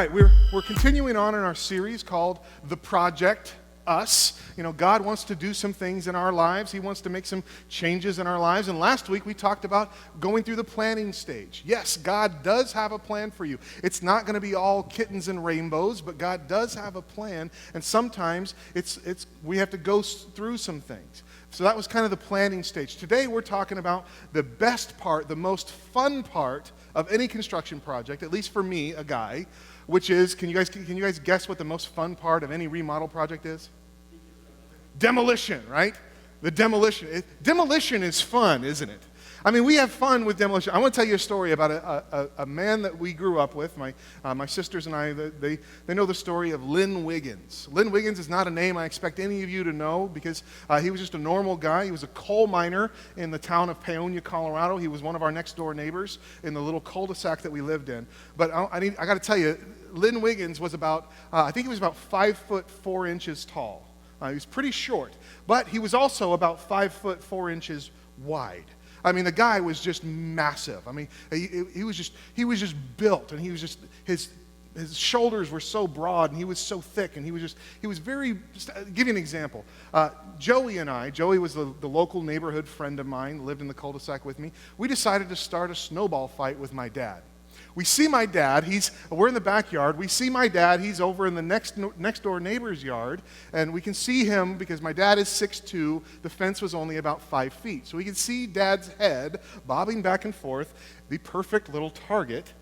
right, we're continuing on in our series called The Project Us. You know, God wants to do some things in our lives. He wants to make some changes in our lives. And last week we talked about going through the planning stage. Yes, God does have a plan for you. It's not going to be all kittens and rainbows, but God does have a plan. And sometimes we have to go through some things. So that was kind of the planning stage. Today we're talking about the best part, the most fun part of any construction project, at least for me, a guy, which is, can you guys guess what the most fun part of any remodel project is? Demolition, right? The demolition. Demolition is fun, isn't it? I mean, we have fun with demolition. I want to tell you a story about a man that we grew up with. My sisters and I, they know the story of Lynn Wiggins. Lynn Wiggins is not a name I expect any of you to know because he was just a normal guy. He was a coal miner in the town of Paonia, Colorado. He was one of our next door neighbors in the little cul-de-sac that we lived in. But I got to tell you, Lynn Wiggins was about, I think he was about 5'4" tall. He was pretty short, but he was also about 5'4" wide. I mean, the guy was just massive. I mean, he was just built, and he was just his shoulders were so broad, and he was so thick, and he was very. Just give you an example. Joey was the local neighborhood friend of mine, lived in the cul-de-sac with me. We decided to start a snowball fight with my dad. We see my dad, we're in the backyard, we see my dad, he's over in the next door neighbor's yard, and we can see him because my dad is 6'2", the fence was only about 5 feet. So we can see Dad's head bobbing back and forth, the perfect little target,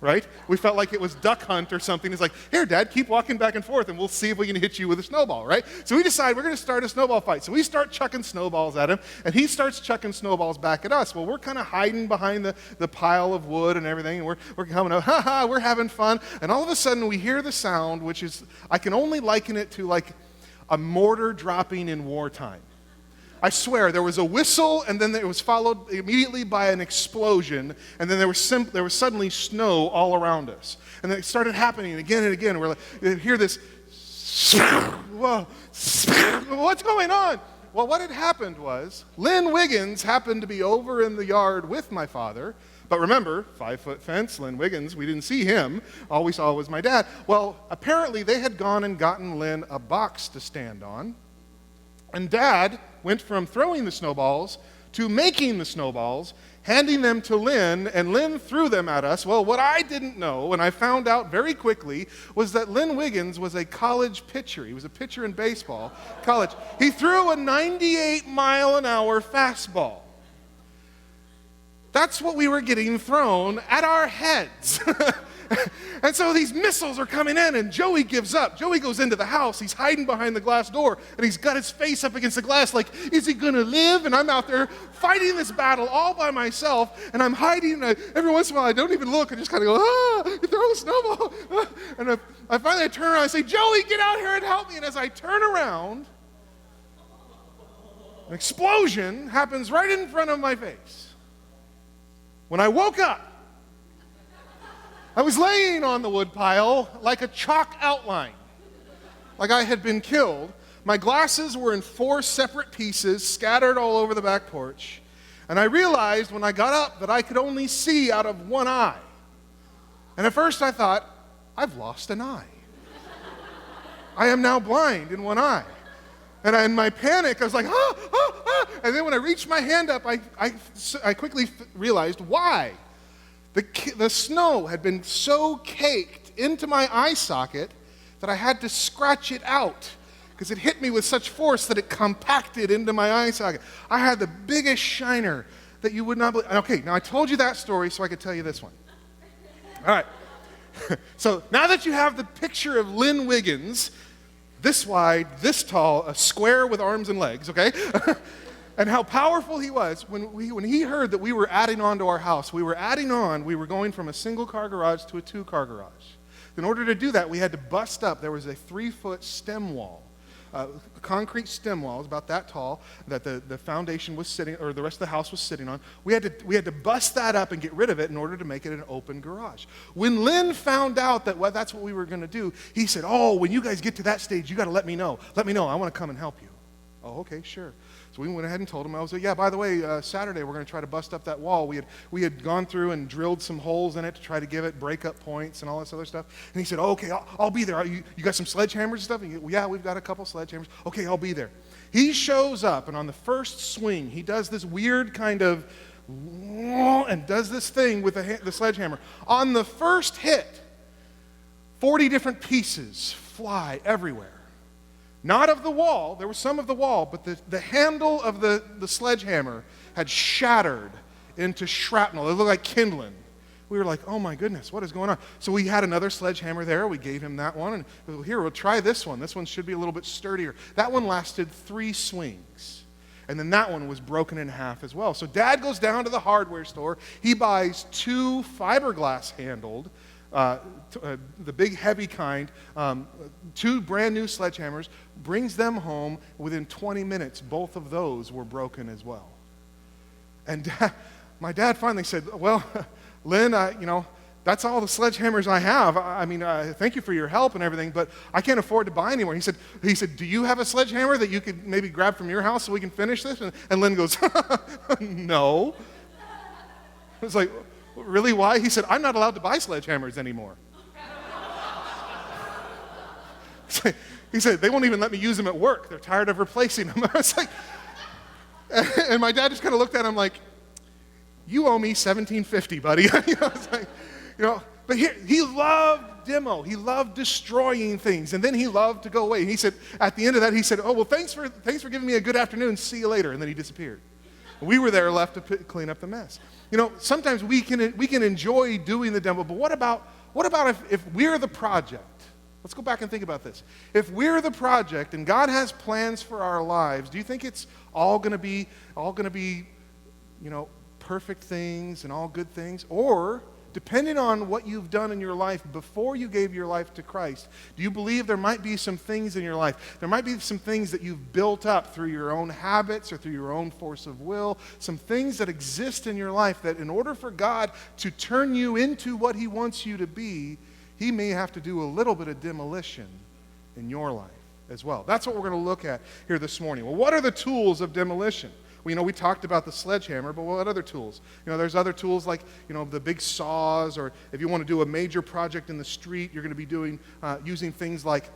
right? We felt like it was duck hunt or something. It's like, here, Dad, keep walking back and forth, and we'll see if we can hit you with a snowball, right? So we decide we're going to start a snowball fight. So we start chucking snowballs at him, and he starts chucking snowballs back at us. Well, we're kind of hiding behind the pile of wood and everything, and we're coming up, ha-ha, we're having fun. And all of a sudden, we hear the sound, which is, I can only liken it to like a mortar dropping in wartime. I swear, there was a whistle, and then it was followed immediately by an explosion, and then there was suddenly snow all around us. And then it started happening again and again. We're like, you hear this, whoa, what's going on? Well, what had happened was, Lynn Wiggins happened to be over in the yard with my father, but remember, 5-foot fence, Lynn Wiggins, we didn't see him. All we saw was my dad. Well, apparently they had gone and gotten Lynn a box to stand on, and Dad went from throwing the snowballs to making the snowballs, handing them to Lynn, and Lynn threw them at us. Well, what I didn't know, and I found out very quickly, was that Lynn Wiggins was a college pitcher. He was a pitcher in baseball, college. He threw a 98-mile-an-hour fastball. That's what we were getting thrown at our heads. And so these missiles are coming in, and Joey gives up. Joey goes into the house. He's hiding behind the glass door, and he's got his face up against the glass like, is he going to live? And I'm out there fighting this battle all by myself, and I'm hiding. And every once in a while, I don't even look. I just kind of go, you throw a snowball. And I finally turn around and say, Joey, get out here and help me. And as I turn around, an explosion happens right in front of my face. When I woke up, I was laying on the wood pile like a chalk outline, like I had been killed. My glasses were in 4 separate pieces, scattered all over the back porch. And I realized when I got up that I could only see out of one eye. And at first I thought, I've lost an eye. I am now blind in one eye. And in my panic, I was like, ah. And then when I reached my hand up, I quickly realized why. The snow had been so caked into my eye socket that I had to scratch it out because it hit me with such force that it compacted into my eye socket. I had the biggest shiner that you would not believe. Okay, now I told you that story so I could tell you this one. All right. So now that you have the picture of Lynn Wiggins, this wide, this tall, a square with arms and legs, okay? And how powerful he was, when he heard that we were adding on to our house, we were going from a single-car garage to a 2-car garage. In order to do that, we had to bust up. There was a 3-foot stem wall, a concrete stem wall, it was about that tall, that the foundation was sitting, or the rest of the house was sitting on. We had to bust that up and get rid of it in order to make it an open garage. When Lynn found out that that's what we were going to do, he said, oh, when you guys get to that stage, you got to let me know. Let me know. I want to come and help you. Oh, okay, sure. So we went ahead and told him. I was like, yeah, by the way, Saturday we're going to try to bust up that wall. We had gone through and drilled some holes in it to try to give it breakup points and all this other stuff. And he said, oh, okay, I'll be there. You got some sledgehammers and stuff? And yeah, we've got a couple sledgehammers. Okay, I'll be there. He shows up, and on the first swing, he does this weird kind of, and does this thing with the sledgehammer. On the first hit, 40 different pieces fly everywhere. Not of the wall, there was some of the wall, but the handle of the sledgehammer had shattered into shrapnel. It looked like kindling. We were like, oh my goodness, what is going on? So we had another sledgehammer there. We gave him that one. And here, we'll try this one. This one should be a little bit sturdier. That one lasted 3 swings. And then that one was broken in half as well. So Dad goes down to the hardware store. He buys 2 fiberglass handled, the big heavy kind, 2 brand new sledgehammers, brings them home. Within 20 minutes, both of those were broken as well. And my dad finally said, well, Lynn, that's all the sledgehammers I have. I mean, thank you for your help and everything, but I can't afford to buy any more. He said, do you have a sledgehammer that you could maybe grab from your house so we can finish this? And Lynn goes, no. I was like, really, why? He said, I'm not allowed to buy sledgehammers anymore. He said, they won't even let me use them at work. They're tired of replacing them. I was like, and my dad just kind of looked at him like, you owe me $17.50, buddy. I was like, but he loved demo. He loved destroying things, and then he loved to go away. And he said, at the end of that, he said, oh, well, thanks for giving me a good afternoon. See you later. And then he disappeared. We were there left to clean up the mess. Sometimes we can enjoy doing the demo, but what about if we're the project? Let's go back and think about this. If we're the project and God has plans for our lives, do you think it's all going to be perfect things and all good things? Or, depending on what you've done in your life before you gave your life to Christ, do you believe there might be some things in your life? There might be some things that you've built up through your own habits or through your own force of will, some things that exist in your life that in order for God to turn you into what He wants you to be, He may have to do a little bit of demolition in your life as well. That's what we're going to look at here this morning. Well, what are the tools of demolition? Well, we talked about the sledgehammer, but what other tools? There's other tools like, the big saws, or if you want to do a major project in the street, you're going to be using things like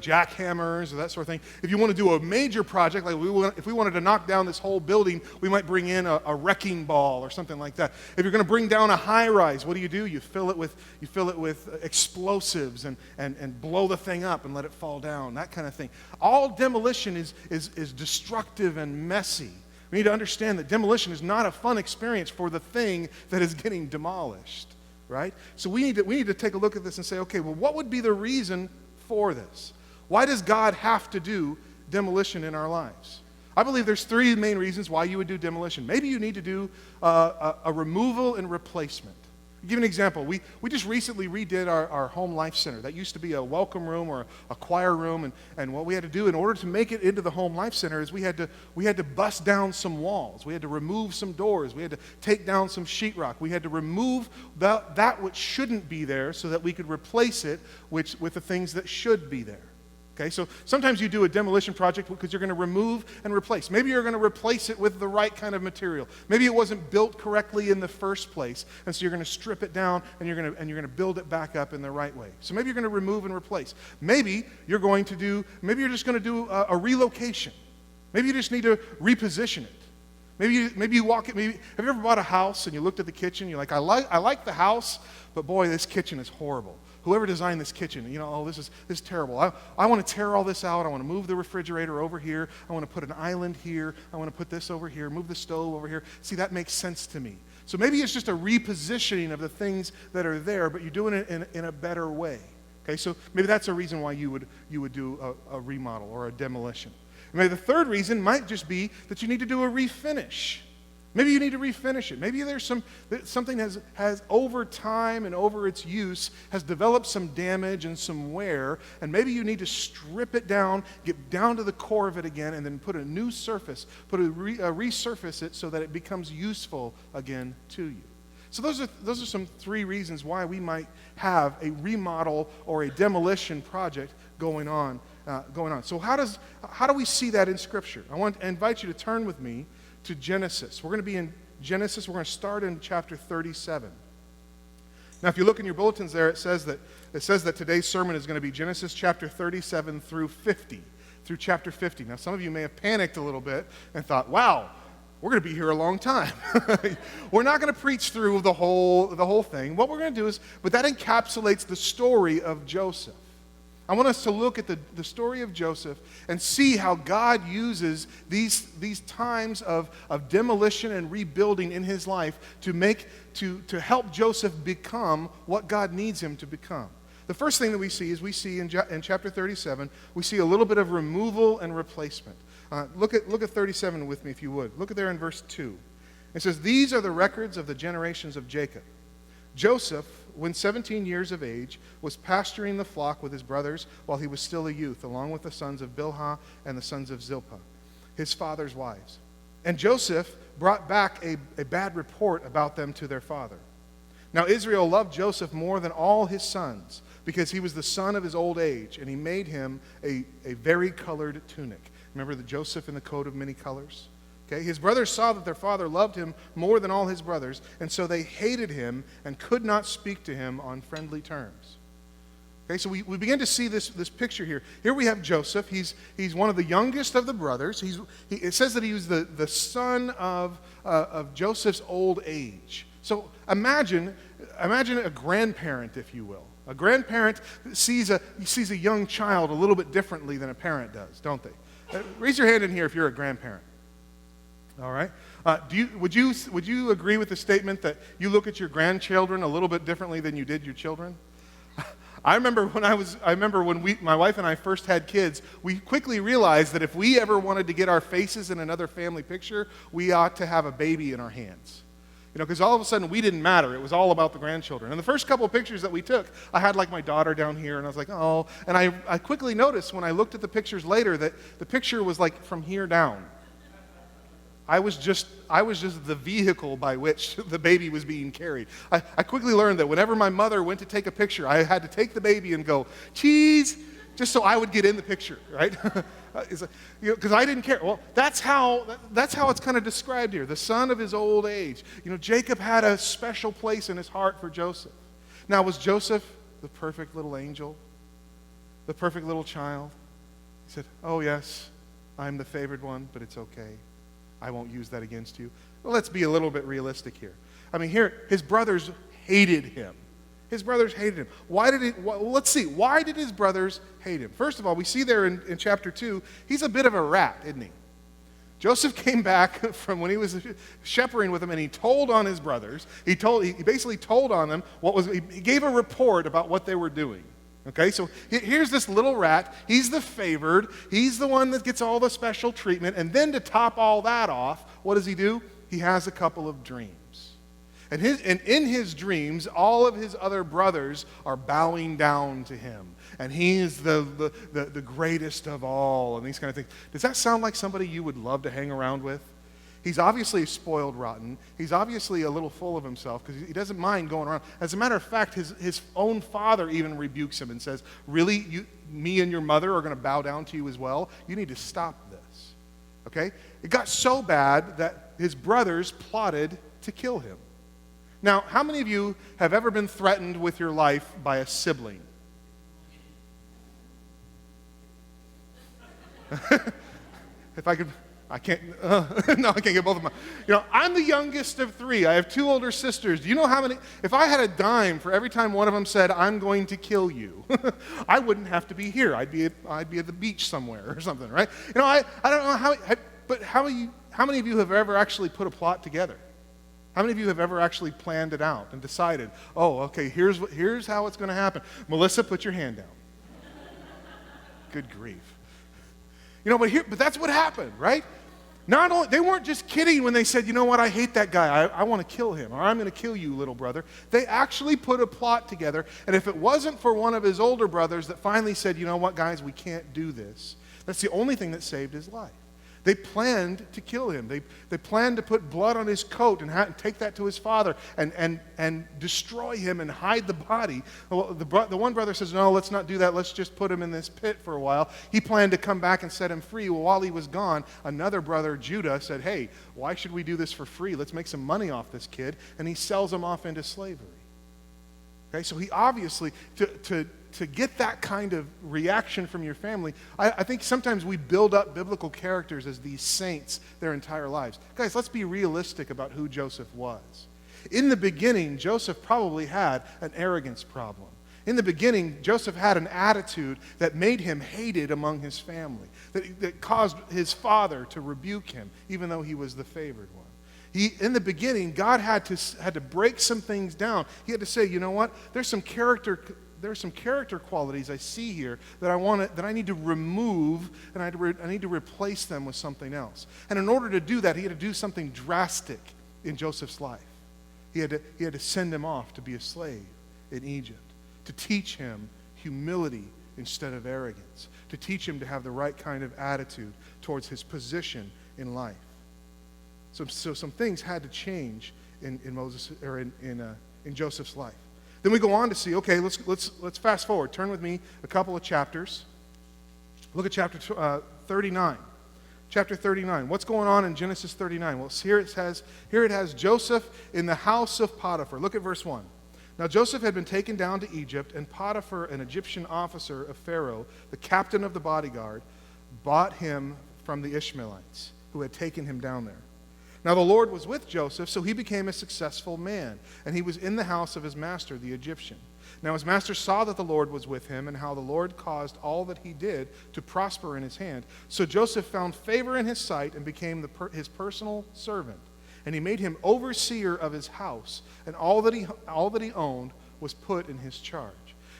jackhammers or that sort of thing. If you want to do a major project, like if we wanted to knock down this whole building, we might bring in a wrecking ball or something like that. If you're going to bring down a high-rise, what do? You fill it with explosives and blow the thing up and let it fall down, that kind of thing. All demolition is destructive and messy. We need to understand that demolition is not a fun experience for the thing that is getting demolished, right? So we need to take a look at this and say, okay, well, what would be the reason for this? Why does God have to do demolition in our lives? I believe there's 3 main reasons why you would do demolition. Maybe you need to do a removal and replacement. I'll give you an example. We just recently redid our home life center. That used to be a welcome room or a choir room, and what we had to do in order to make it into the home life center is we had to bust down some walls. We had to remove some doors. We had to take down some sheetrock. We had to remove that which shouldn't be there so that we could replace it with the things that should be there. Okay, so sometimes you do a demolition project because you're going to remove and replace. Maybe you're going to replace it with the right kind of material. Maybe it wasn't built correctly in the first place, and so you're going to strip it down and you're going to build it back up in the right way. So maybe you're going to remove and replace. Maybe you're just going to do a relocation. Maybe you just need to reposition it. Maybe you walk it. Have you ever bought a house and you looked at the kitchen? You're like, I like the house, but boy, this kitchen is horrible. Whoever designed this kitchen, this is terrible. I want to tear all this out. I want to move the refrigerator over here. I want to put an island here. I want to put this over here, move the stove over here. See, that makes sense to me. So maybe it's just a repositioning of the things that are there, but you're doing it in a better way. Okay, so maybe that's a reason why you would do a remodel or a demolition. And maybe the third reason might just be that you need to do a refinish. Maybe you need to refinish it. Maybe there's something has over time and over its use has developed some damage and some wear, and maybe you need to strip it down, get down to the core of it again, and then put a new surface, resurface it so that it becomes useful again to you. So those are some 3 reasons why we might have a remodel or a demolition project going on going on. So how do we see that in Scripture? I want to invite you to turn with me to Genesis. We're going to be in Genesis. We're going to start in chapter 37. Now, if you look in your bulletins there, it says that today's sermon is going to be Genesis chapter 37 through chapter 50. Now, some of you may have panicked a little bit and thought, wow, we're going to be here a long time. We're not going to preach through the whole thing. What we're going to do is, but that encapsulates the story of Joseph. I want us to look at the story of Joseph and see how God uses these times of demolition and rebuilding in his life to help Joseph become what God needs him to become. The first thing that we see in chapter 37, we see a little bit of removal and replacement. Look at 37 with me if you would. Look at there in verse 2. It says, "These are the records of the generations of Jacob. Joseph, when 17 years of age, was pasturing the flock with his brothers while he was still a youth, along with the sons of Bilhah and the sons of Zilpah, his father's wives. And Joseph brought back a bad report about them to their father. Now Israel loved Joseph more than all his sons, because he was the son of his old age, and he made him a vari-colored tunic." Remember the Joseph in the coat of many colors? Okay, his brothers saw that their father loved him more than all his brothers, and so they hated him and could not speak to him on friendly terms. Okay, so we begin to see this picture here. Here we have Joseph. He's one of the youngest of the brothers. It says that he was the son of Joseph's old age. So imagine a grandparent, if you will. A grandparent sees a young child a little bit differently than a parent does, don't they? Raise your hand in here if you're a grandparent. All right. Would you agree with the statement that you look at your grandchildren a little bit differently than you did your children? I remember when my wife and I first had kids, we quickly realized that if we ever wanted to get our faces in another family picture, we ought to have a baby in our hands. Because all of a sudden we didn't matter. It was all about the grandchildren. And the first couple of pictures that we took, I had like my daughter down here, and I was like, oh. And I quickly noticed when I looked at the pictures later that the picture was like from here down. I was just the vehicle by which the baby was being carried. I quickly learned that whenever my mother went to take a picture, I had to take the baby and go, cheese, just so I would get in the picture, right? Because I didn't care. Well, that's how it's kind of described here. The son of his old age. Jacob had a special place in his heart for Joseph. Now, was Joseph the perfect little angel? The perfect little child? He said, oh yes, I'm the favored one, but it's okay. I won't use that against you. Well, let's be a little bit realistic here. I mean, here, his brothers hated him. His brothers hated him. Let's see. Why did his brothers hate him? First of all, we see there in chapter 2, he's a bit of a rat, isn't he? Joseph came back from when he was shepherding with them, and he told on his brothers. He basically told on them he gave a report about what they were doing. Okay, so here's this little rat. He's the favored. He's the one that gets all the special treatment. And then to top all that off, what does he do? He has a couple of dreams. And in his dreams, all of his other brothers are bowing down to him. And he's the greatest of all, and these kind of things. Does that sound like somebody you would love to hang around with? He's obviously spoiled rotten. He's obviously a little full of himself because he doesn't mind going around. As a matter of fact, his own father even rebukes him and says, really, me and your mother are going to bow down to you as well? You need to stop this. Okay? It got so bad that his brothers plotted to kill him. Now, how many of you have ever been threatened with your life by a sibling? If I could... I can't get both of them. I'm the youngest of 3. I have 2 older sisters. Do you know how many? If I had a dime for every time one of them said, I'm going to kill you, I wouldn't have to be here. I'd be at the beach somewhere or something, right? I don't know how many of you have ever actually put a plot together? How many of you have ever actually planned it out and decided, oh, okay, here's how it's going to happen? Melissa, put your hand down. Good grief. But that's what happened, right? Not only, they weren't just kidding when they said, you know what, I hate that guy. I want to kill him, or I'm going to kill you, little brother. They actually put a plot together, and if it wasn't for one of his older brothers that finally said, you know what, guys, we can't do this, that's the only thing that saved his life. They planned to kill him. They planned to put blood on his coat and take that to his father and destroy him and hide the body. Well, the one brother says, no, let's not do that. Let's just put him in this pit for a while. He planned to come back and set him free. Well, while he was gone, another brother, Judah, said, hey, why should we do this for free? Let's make some money off this kid. And he sells him off into slavery. Okay, so he obviously, to get that kind of reaction from your family, I think sometimes we build up biblical characters as these saints their entire lives. Guys, let's be realistic about who Joseph was. In the beginning, Joseph probably had an arrogance problem. In the beginning, Joseph had an attitude that made him hated among his family, that caused his father to rebuke him, even though he was the favored one. In the beginning, God had to break some things down. He had to say, you know what? There's some character qualities I see here that I need to remove, and I need to replace them with something else. And in order to do that, he had to do something drastic in Joseph's life. He had to send him off to be a slave in Egypt, to teach him humility instead of arrogance, to teach him to have the right kind of attitude towards his position in life. So some things had to change in Moses or in Joseph's life. Then we go on to see. Okay, let's fast forward. Turn with me a couple of chapters. Look at chapter 39. Chapter 39. What's going on in Genesis 39? Well, here it has Joseph in the house of Potiphar. Look at verse 1. Now Joseph had been taken down to Egypt, and Potiphar, an Egyptian officer of Pharaoh, the captain of the bodyguard, bought him from the Ishmaelites who had taken him down there. Now the Lord was with Joseph, so he became a successful man, and he was in the house of his master, the Egyptian. Now his master saw that the Lord was with him, and how the Lord caused all that he did to prosper in his hand. So Joseph found favor in his sight and became his personal servant. And he made him overseer of his house, and all that he owned was put in his charge.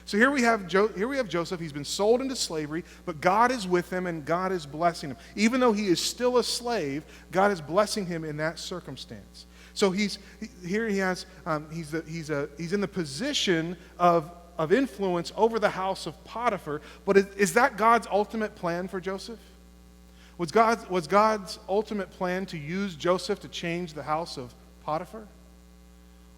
So here we have Joseph. He's been sold into slavery, but God is with him and God is blessing him. Even though he is still a slave, God is blessing him in that circumstance. So he's in the position of influence over the house of Potiphar. But is that God's ultimate plan for Joseph? Was God's ultimate plan to use Joseph to change the house of Potiphar?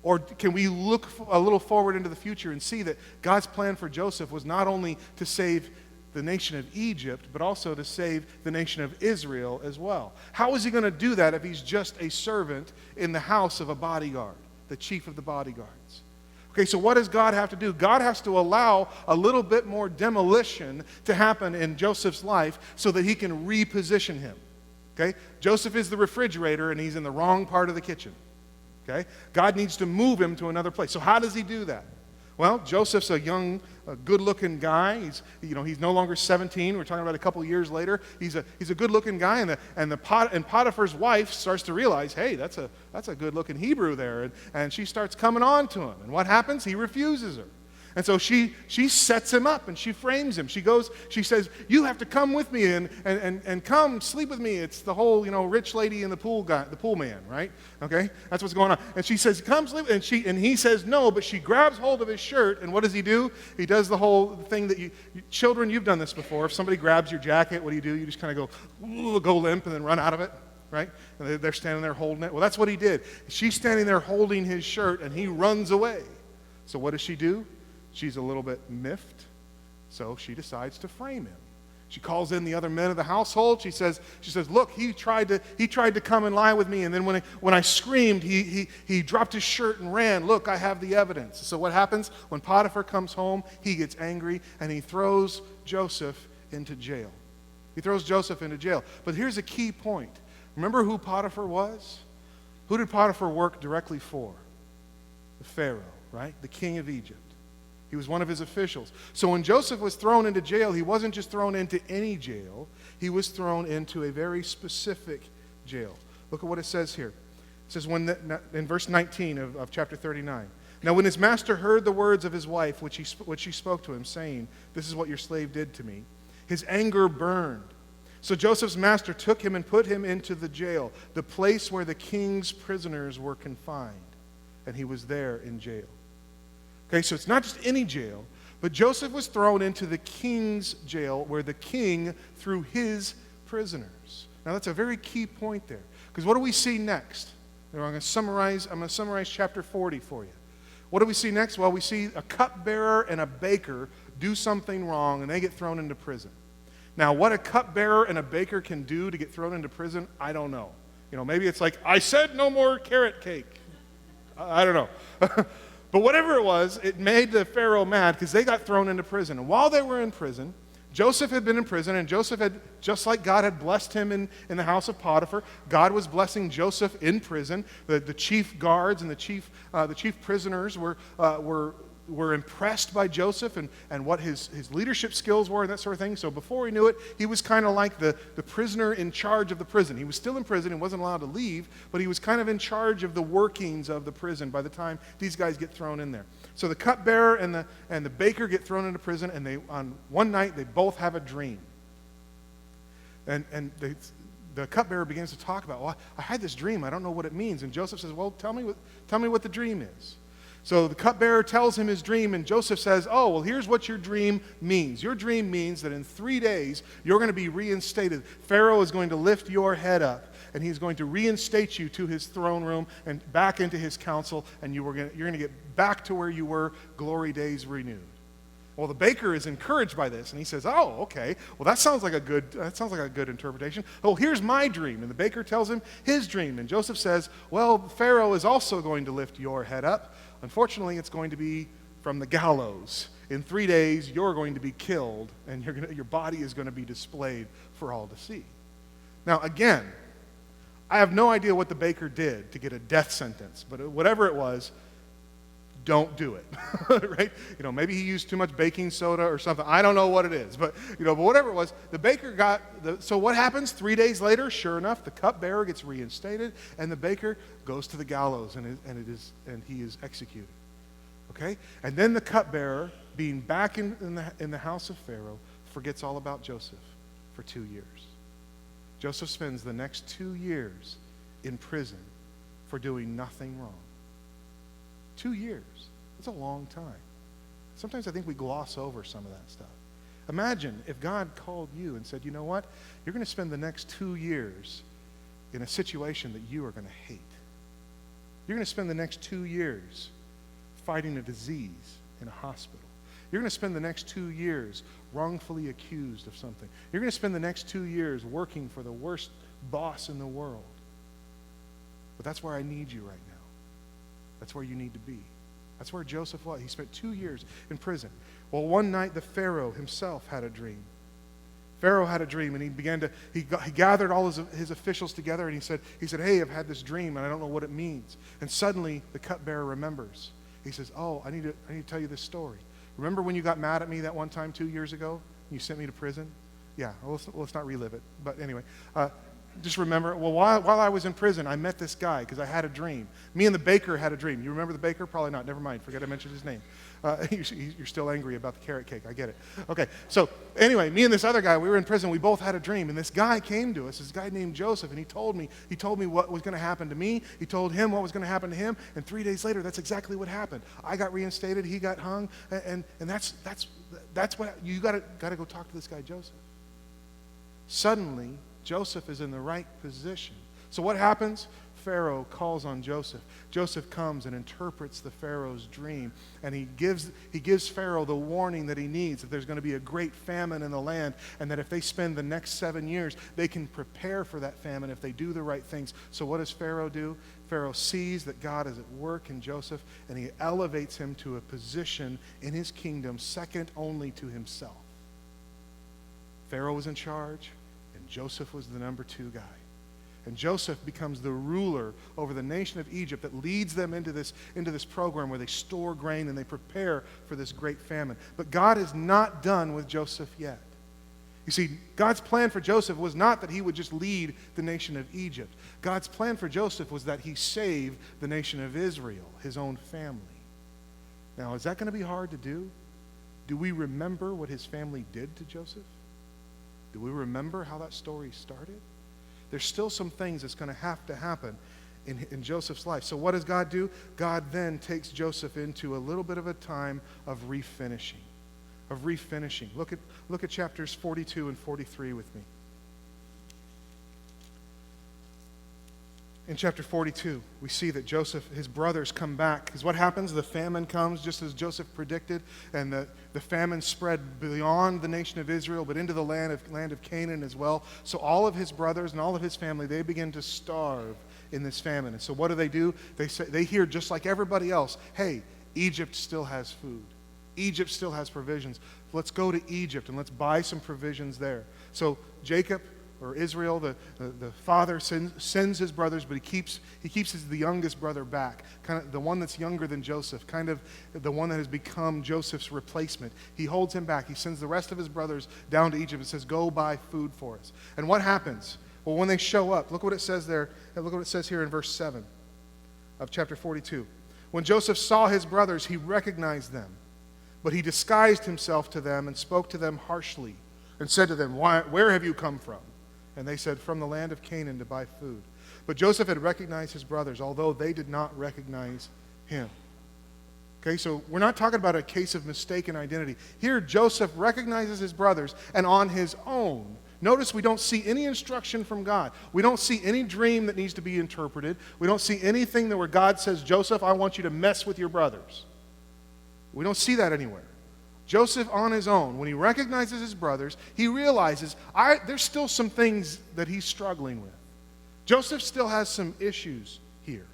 Or can we look a little forward into the future and see that God's plan for Joseph was not only to save the nation of Egypt, but also to save the nation of Israel as well? How is he going to do that if he's just a servant in the house of a bodyguard, the chief of the bodyguards? Okay, so what does God have to do? God has to allow a little bit more demolition to happen in Joseph's life so that he can reposition him. Okay? Joseph is the refrigerator and he's in the wrong part of the kitchen. Okay? God needs to move him to another place. So how does he do that? Well, Joseph's a young, good-looking guy. He's no longer 17. We're talking about a couple years later. He's a good-looking guy, and Potiphar's wife starts to realize, hey, that's a good-looking Hebrew there, and she starts coming on to him. And what happens? He refuses her. And so she sets him up and she frames him. She says, you have to come with me and come sleep with me. It's the whole, rich lady and the pool man, right? Okay? That's what's going on. And she says, come sleep. And he says no, but she grabs hold of his shirt, and what does he do? He does the whole thing that children, you've done this before. If somebody grabs your jacket, what do? You just kind of go limp and then run out of it. Right? And they're standing there holding it. Well, that's what he did. She's standing there holding his shirt, and he runs away. So what does she do? She's a little bit miffed, so she decides to frame him. She calls in the other men of the household. She says, look, he tried to come and lie with me, and then when I screamed, he dropped his shirt and ran. Look, I have the evidence. So what happens? When Potiphar comes home, he gets angry, and he throws Joseph into jail. He throws Joseph into jail. But here's a key point. Remember who Potiphar was? Who did Potiphar work directly for? The Pharaoh, right? The king of Egypt. He was one of his officials. So when Joseph was thrown into jail, he wasn't just thrown into any jail. He was thrown into a very specific jail. Look at what it says here. It says in verse 19 of chapter 39. Now when his master heard the words of his wife, which she spoke to him, saying, this is what your slave did to me, his anger burned. So Joseph's master took him and put him into the jail, the place where the king's prisoners were confined. And he was there in jail. Okay, so it's not just any jail, but Joseph was thrown into the king's jail where the king threw his prisoners. Now that's a very key point there. Because what do we see next? I'm going to summarize chapter 40 for you. What do we see next? Well, we see a cupbearer and a baker do something wrong, and they get thrown into prison. Now, what a cupbearer and a baker can do to get thrown into prison, I don't know. Maybe it's like, I said no more carrot cake. I don't know. But whatever it was, it made the Pharaoh mad because they got thrown into prison. And while they were in prison, Joseph had been in prison, and Joseph had, just like God had blessed him in the house of Potiphar, God was blessing Joseph in prison. The chief guards and the chief prisoners were impressed by Joseph and what his leadership skills were and that sort of thing. So before he knew it, he was kind of like the prisoner in charge of the prison. He was still in prison and wasn't allowed to leave, but he was kind of in charge of the workings of the prison by the time these guys get thrown in there. So the cupbearer and the baker get thrown into prison, and on one night they both have a dream. And the cupbearer begins to talk about, well, I had this dream. I don't know what it means. And Joseph says, well, tell me what the dream is. So the cupbearer tells him his dream, and Joseph says, oh, well, here's what your dream means. Your dream means that in 3 days, you're going to be reinstated. Pharaoh is going to lift your head up, and he's going to reinstate you to his throne room and back into his council, and you're going to get back to where you were, glory days renewed. Well, the baker is encouraged by this, and he says, oh, okay, well, that sounds like a good interpretation. Oh, here's my dream. And the baker tells him his dream, and Joseph says, well, Pharaoh is also going to lift your head up. Unfortunately, it's going to be from the gallows. In 3 days, you're going to be killed, and your body is going to be displayed for all to see. Now, again, I have no idea what the baker did to get a death sentence, but whatever it was, don't do it, right? Maybe he used too much baking soda or something. I don't know what it is, but whatever it was, the baker so what happens 3 days later? Sure enough, the cupbearer gets reinstated, and the baker goes to the gallows, and he is executed. Okay? And then the cupbearer, being back in the house of Pharaoh, forgets all about Joseph for 2 years. Joseph spends the next 2 years in prison for doing nothing wrong. 2 years. That's a long time. Sometimes I think we gloss over some of that stuff. Imagine if God called you and said, you know what? You're going to spend the next 2 years in a situation that you are going to hate. You're going to spend the next 2 years fighting a disease in a hospital. You're going to spend the next 2 years wrongfully accused of something. You're going to spend the next 2 years working for the worst boss in the world. But that's where I need you right now. That's where you need to be. That's where Joseph was. He spent 2 years in prison. Well, one night the Pharaoh himself had a dream. Pharaoh had a dream, and he gathered all his officials together, and he said, hey, I've had this dream, and I don't know what it means. And suddenly the cupbearer remembers. He says, oh, I need to tell you this story. Remember when you got mad at me that one time 2 years ago? You sent me to prison? Yeah, well, let's not relive it. But anyway, just remember, well, while I was in prison, I met this guy because I had a dream. Me and the baker had a dream. You remember the baker? Probably not. Never mind. Forget I mentioned his name. You're still angry about the carrot cake. I get it. Okay, so anyway, me and this other guy, we were in prison. We both had a dream. And this guy came to us, this guy named Joseph, and he told me what was going to happen to me. He told him what was going to happen to him. And 3 days later, that's exactly what happened. I got reinstated. He got hung. And that's what you got to go talk to this guy, Joseph. Suddenly, Joseph is in the right position. So what happens? Pharaoh calls on Joseph. Joseph comes and interprets the Pharaoh's dream, and he gives Pharaoh the warning that he needs, that there's going to be a great famine in the land, and that if they spend the next 7 years, they can prepare for that famine if they do the right things. So what does Pharaoh do? Pharaoh sees that God is at work in Joseph, and he elevates him to a position in his kingdom second only to himself. Pharaoh was in charge, and Joseph was the number 2 guy. And Joseph becomes the ruler over the nation of Egypt that leads them into this program where they store grain and they prepare for this great famine. But God is not done with Joseph yet. You see, God's plan for Joseph was not that he would just lead the nation of Egypt. God's plan for Joseph was that he save the nation of Israel, his own family. Now, is that going to be hard to do? Do we remember what his family did to Joseph? Do we remember how that story started? There's still some things that's going to have to happen in Joseph's life. So what does God do? God then takes Joseph into a little bit of a time of refinishing. Look at chapters 42 and 43 with me. In chapter 42, we see that Joseph, his brothers come back. Because what happens? The famine comes just as Joseph predicted, and the famine spread beyond the nation of Israel, but into the land of Canaan as well. So all of his brothers and all of his family, they begin to starve in this famine. And so what do? They hear, just like everybody else, hey, Egypt still has food. Egypt still has provisions. Let's go to Egypt and let's buy some provisions there. So Jacob, or Israel, the father sends his brothers, but he keeps the youngest brother back, kind of the one that's younger than Joseph, kind of the one that has become Joseph's replacement. He holds him back. He sends the rest of his brothers down to Egypt and says, go buy food for us. And what happens? Well, when they show up, look what it says there, and look what it says here in verse 7 of chapter 42. When Joseph saw his brothers, he recognized them, but he disguised himself to them and spoke to them harshly and said to them, where have you come from? And they said, from the land of Canaan to buy food. But Joseph had recognized his brothers, although they did not recognize him. Okay, so we're not talking about a case of mistaken identity. Here, Joseph recognizes his brothers, and on his own. Notice we don't see any instruction from God. We don't see any dream that needs to be interpreted. We don't see anything where God says, Joseph, I want you to mess with your brothers. We don't see that anywhere. Joseph, on his own, when he recognizes his brothers, he realizes there's still some things that he's struggling with. Joseph still has some issues here.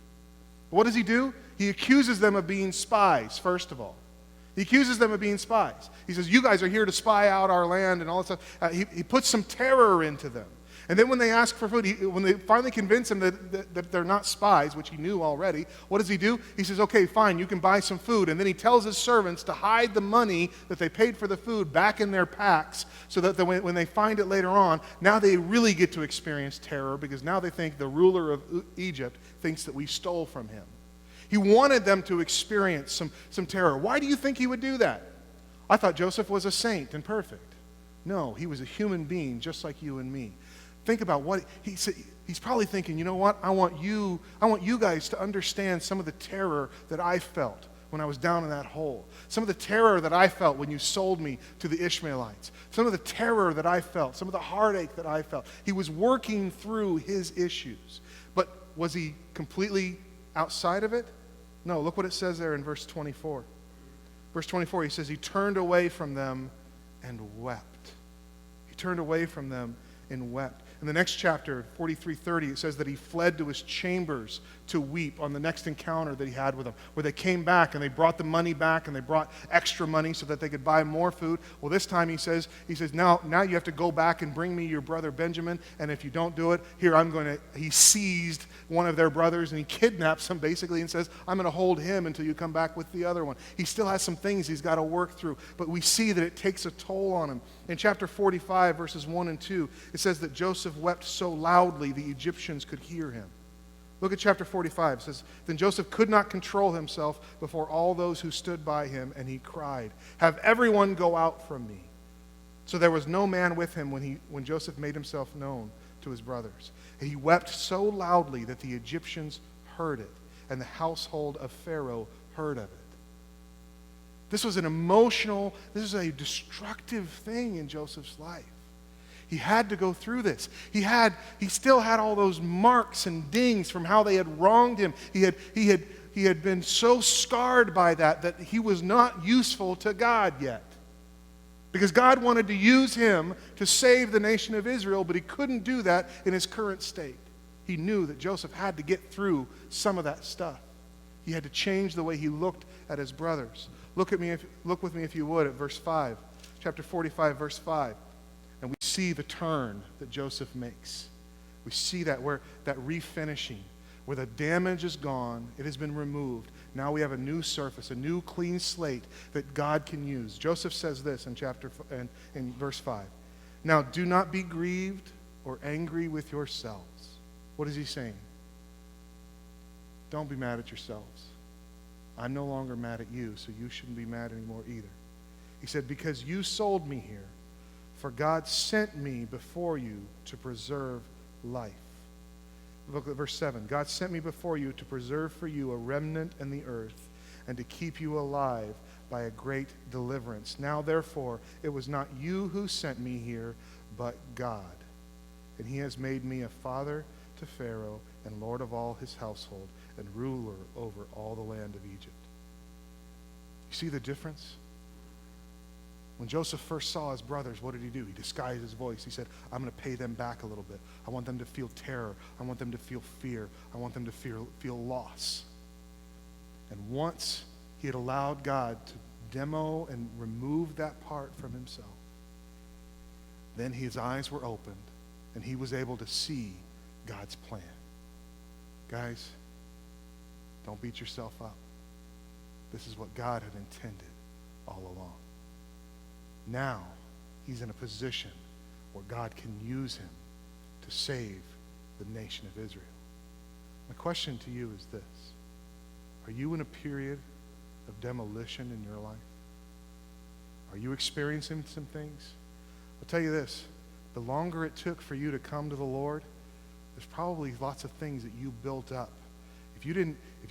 What does he do? He accuses them of being spies, first of all. He accuses them of being spies. He says, you guys are here to spy out our land and all that stuff. He puts some terror into them. And then when they ask for food, when they finally convince him that they're not spies, which he knew already, what does he do? He says, okay, fine, you can buy some food. And then he tells his servants to hide the money that they paid for the food back in their packs so that when they find it later on, now they really get to experience terror because now they think the ruler of Egypt thinks that we stole from him. He wanted them to experience some terror. Why do you think he would do that? I thought Joseph was a saint and perfect. No, he was a human being just like you and me. Think about what he said. He's probably thinking, you know what? I want you guys to understand some of the terror that I felt when I was down in that hole. Some of the terror that I felt when you sold me to the Ishmaelites. Some of the terror that I felt, some of the heartache that I felt. He was working through his issues. But was he completely outside of it? No, look what it says there in verse 24. Verse 24, he says, he turned away from them and wept. He turned away from them and wept. In the next chapter, 43:30, it says that he fled to his chambers to weep on the next encounter that he had with them, where they came back and they brought the money back and they brought extra money so that they could buy more food. Well, this time he says, now you have to go back and bring me your brother Benjamin, and if you don't do it, he seized one of their brothers and he kidnaps him basically and says, I'm going to hold him until you come back with the other one. He still has some things he's got to work through, but we see that it takes a toll on him. In chapter 45, verses 1 and 2, it says that Joseph wept so loudly the Egyptians could hear him. Look at chapter 45. It says, then Joseph could not control himself before all those who stood by him, and he cried, have everyone go out from me. So there was no man with him when Joseph made himself known to his brothers. And he wept so loudly that the Egyptians heard it, and the household of Pharaoh heard of it. This was this was a destructive thing in Joseph's life. He had to go through this. He still had all those marks and dings from how they had wronged him. He had been so scarred by that he was not useful to God yet. Because God wanted to use him to save the nation of Israel, but he couldn't do that in his current state. He knew that Joseph had to get through some of that stuff. He had to change the way he looked at his brothers. Look with me if you would at verse 5. Chapter 45, verse 5. And we see the turn that Joseph makes. We see that refinishing, where the damage is gone, it has been removed. Now we have a new surface, a new clean slate that God can use. Joseph says this in verse 5. Now do not be grieved or angry with yourselves. What is he saying? Don't be mad at yourselves. I'm no longer mad at you, so you shouldn't be mad anymore either. He said, because you sold me here, for God sent me before you to preserve life. Look at verse 7. God sent me before you to preserve for you a remnant in the earth and to keep you alive by a great deliverance. Now, therefore, it was not you who sent me here, but God. And he has made me a father to Pharaoh and Lord of all his household, and ruler over all the land of Egypt. You see the difference? When Joseph first saw his brothers, what did he do? He disguised his voice. He said, I'm going to pay them back a little bit. I want them to feel terror. I want them to feel fear. I want them to feel loss. And once he had allowed God to demo and remove that part from himself, then his eyes were opened and he was able to see God's plan. Guys, don't beat yourself up. This is what God had intended all along. Now, he's in a position where God can use him to save the nation of Israel. My question to you is this. Are you in a period of demolition in your life? Are you experiencing some things? I'll tell you this. The longer it took for you to come to the Lord, there's probably lots of things that you built up. If you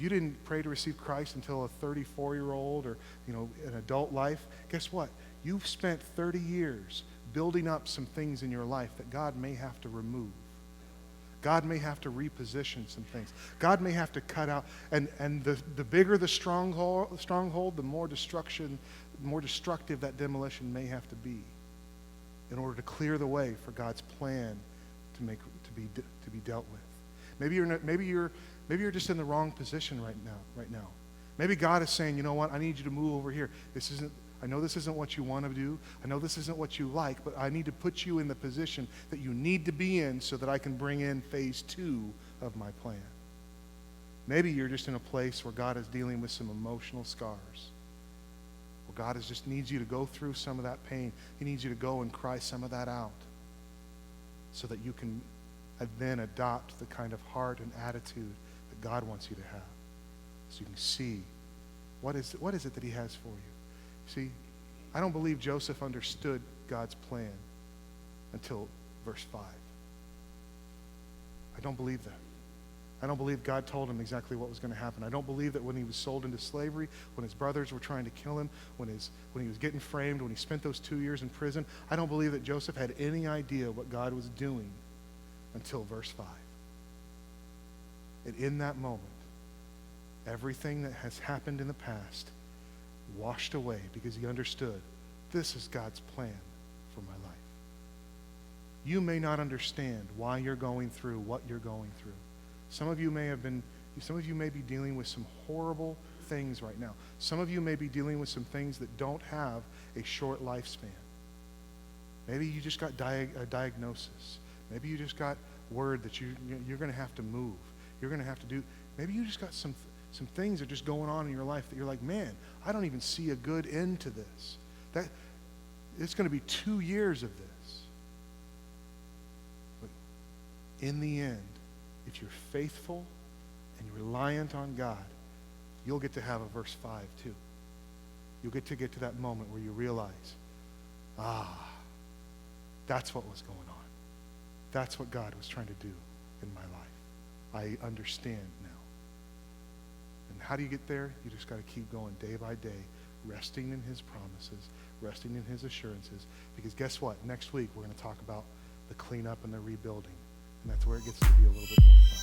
didn't pray to receive Christ until a 34-year-old or an adult life, guess what? You've spent 30 years building up some things in your life that God may have to remove. God may have to reposition some things. God may have to cut out. And the bigger the stronghold, the more destructive that demolition may have to be in order to clear the way for God's plan to be dealt with. Maybe you're just in the wrong position right now. Maybe God is saying, you know what, I need you to move over here. I know this isn't what you want to do. I know this isn't what you like, but I need to put you in the position that you need to be in so that I can bring in phase 2 of my plan. Maybe you're just in a place where God is dealing with some emotional scars. Where God just needs you to go through some of that pain. He needs you to go and cry some of that out so that you can then adopt the kind of heart and attitude that God wants you to have. So you can see what is it that he has for you. See, I don't believe Joseph understood God's plan until verse 5. I don't believe that. I don't believe God told him exactly what was going to happen. I don't believe that when he was sold into slavery, when his brothers were trying to kill him, when he was getting framed, when he spent those 2 years in prison, I don't believe that Joseph had any idea what God was doing until verse 5. And in that moment, everything that has happened in the past washed away because he understood this is God's plan for my life. You may not understand why you're going through what you're going through. Some of you may be dealing with some horrible things right now. Some of you may be dealing with some things that don't have a short lifespan. Maybe you just got a diagnosis. Maybe you just got word that you're going to have to move. You're going to have to do. Maybe you just got some things that are just going on in your life that you're like, man, I don't even see a good end to this. That it's going to be 2 years of this. But in the end, if you're faithful and you're reliant on God, you'll get to have a verse 5 too. You'll get to that moment where you realize, that's what was going on. That's what God was trying to do in my life. I understand now. And how do you get there? You just got to keep going day by day, resting in his promises, resting in his assurances. Because guess what? Next week we're going to talk about the cleanup and the rebuilding. And that's where it gets to be a little bit more fun.